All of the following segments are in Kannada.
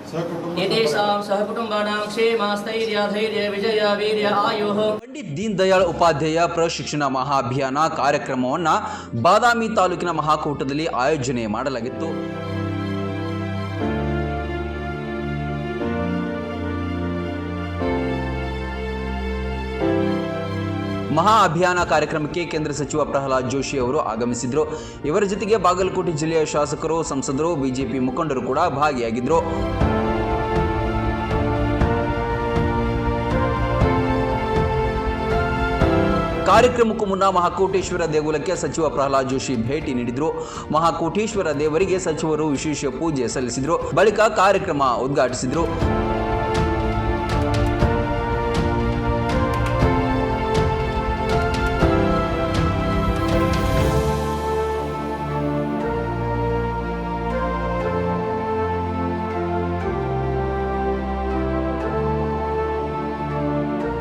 सहकुटुंबानां क्षेमस्थैर्यधैर्य विजय वीर्य आयुः। पंडित दीन दयाळ ಉಪಾಧ್ಯಾಯ ಪ್ರಶಿಕ್ಷಣ ಮಹಾಅಭಿಯಾನ ಕಾರ್ಯಕ್ರಮವನ್ನು ಬಾದಾಮಿ ತಾಲೂಕಿನ ಮಹಾಕೂಟದಲ್ಲಿ ಆಯೋಜನೆ ಮಾಡಲಾಗಿತ್ತು. ಮಹಾ ಅಭಿಯಾನ ಕಾರ್ಯಕ್ರಮಕ್ಕೆ ಕೇಂದ್ರ ಸಚಿವ ಪ್ರಹ್ಲಾದ್ ಜೋಶಿ ಅವರು ಆಗಮಿಸಿದ್ರು. ಇವರ ಜೊತೆಗೆ ಬಾಗಲಕೋಟೆ ಜಿಲ್ಲೆಯ ಶಾಸಕರು, ಸಂಸದರು, ಬಿಜೆಪಿ ಮುಖಂಡರು ಕೂಡ ಭಾಗಿಯಾಗಿದ್ದರು. ಕಾರ್ಯಕ್ರಮಕ್ಕೂ ಮುನ್ನ ಮಹಾಕೋಟೇಶ್ವರ ದೇಗುಲಕ್ಕೆ ಸಚಿವ ಪ್ರಹ್ಲಾದ್ ಜೋಶಿ ಭೇಟಿ ನೀಡಿದ್ರು. ಮಹಾಕೋಟೇಶ್ವರ ದೇವರಿಗೆ ಸಚಿವರು ವಿಶೇಷ ಪೂಜೆ ಸಲ್ಲಿಸಿದ್ರು. ಬಳಿಕ ಕಾರ್ಯಕ್ರಮ ಉದ್ಘಾಟಿಸಿದ್ರು.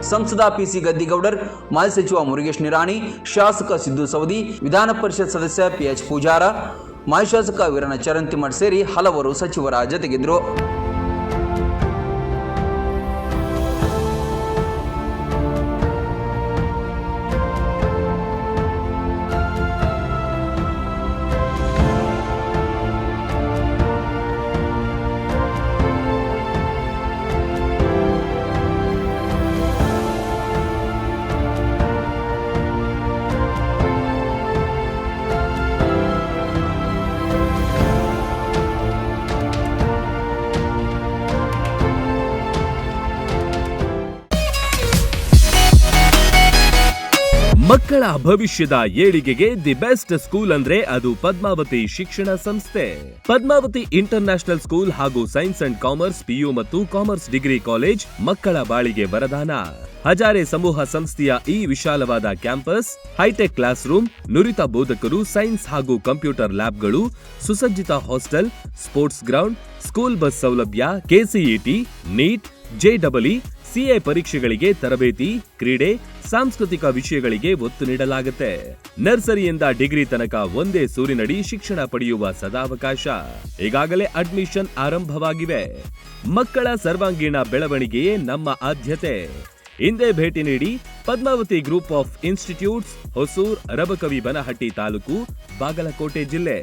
ಸಂಸದ ಪಿಸಿ ಗದ್ದಿಗೌಡರ್, ಮಾಜಿ ಸಚಿವ ಮುರುಗೇಶ್ ನಿರಾಣಿ, ಶಾಸಕ ಸಿದ್ದು ಸವದಿ, ವಿಧಾನ ಪರಿಷತ್ ಸದಸ್ಯ ಪಿಎಚ್ ಪೂಜಾರ, ಮಾಜಿ ಶಾಸಕ ವೀರಣ್ಣ ಚರಂತಿಮಠ್ ಸೇರಿ ಹಲವರು ಸಚಿವರ ಜೊತೆಗಿದ್ದರು. ಮಕ್ಕಳ ಭವಿಷ್ಯದ ಏಳಿಗೆಗೆ ದಿ ಬೆಸ್ಟ್ ಸ್ಕೂಲ್ ಅಂದ್ರೆ ಅದು ಪದ್ಮಾವತಿ ಶಿಕ್ಷಣ ಸಂಸ್ಥೆ. ಪದ್ಮಾವತಿ ಇಂಟರ್ ನ್ಯಾಷನಲ್ ಸ್ಕೂಲ್ ಹಾಗೂ ಸೈನ್ಸ್ ಅಂಡ್ ಕಾಮರ್ಸ್ ಪಿಯು ಮತ್ತು ಕಾಮರ್ಸ್ ಡಿಗ್ರಿ ಕಾಲೇಜ್ ಮಕ್ಕಳ ಬಾಳಿಗೆ ವರದಾನ. ಹಜಾರೆ ಸಮೂಹ ಸಂಸ್ಥೆಯ ಈ ವಿಶಾಲವಾದ ಕ್ಯಾಂಪಸ್, ಹೈಟೆಕ್ ಕ್ಲಾಸ್ ರೂಮ್, ನುರಿತ ಬೋಧಕರು, ಸೈನ್ಸ್ ಹಾಗೂ ಕಂಪ್ಯೂಟರ್ ಲ್ಯಾಬ್ಗಳು, ಸುಸಜ್ಜಿತ hostel, sports ground, school bus ಸೌಲಭ್ಯ, ಕೆಸಿಇಟಿ, ನೀಟ್, ಜೆಇಇ, ಸಿಎ ಪರೀಕ್ಷೆಗಳಿಗೆ ತರಬೇತಿ, ಕ್ರೀಡೆ, ಸಾಂಸ್ಕೃತಿಕ ವಿಷಯಗಳಿಗೆ ಒತ್ತು ನೀಡಲಾಗುತ್ತೆ. ನರ್ಸರಿಯಿಂದ ಡಿಗ್ರಿ ತನಕ ಒಂದೇ ಸೂರಿನಡಿ ಶಿಕ್ಷಣ ಪಡೆಯುವ ಸದಾವಕಾಶ. ಈಗಾಗಲೇ ಅಡ್ಮಿಷನ್ ಆರಂಭವಾಗಿವೆ. ಮಕ್ಕಳ ಸರ್ವಾಂಗೀಣ ಬೆಳವಣಿಗೆಯೇ ನಮ್ಮ ಆದ್ಯತೆ. ಹಿಂದೆ ಭೇಟಿ ನೀಡಿ. Padmavati group of institutes, Hosur, Rabkavi Banahatti taluk, Bagalkot ಜಿಲ್ಲೆ.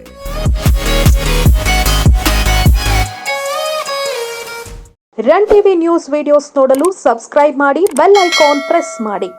ರನ್ ಟಿವಿ ನ್ಯೂಸ್ ವಿಡಿಯೋಸ್ ನೋಡಲು ಸಬ್ಸ್ಕ್ರೈಬ್ ಮಾಡಿ, ಬೆಲ್ ಐಕಾನ್ ಪ್ರೆಸ್ ಮಾಡಿ.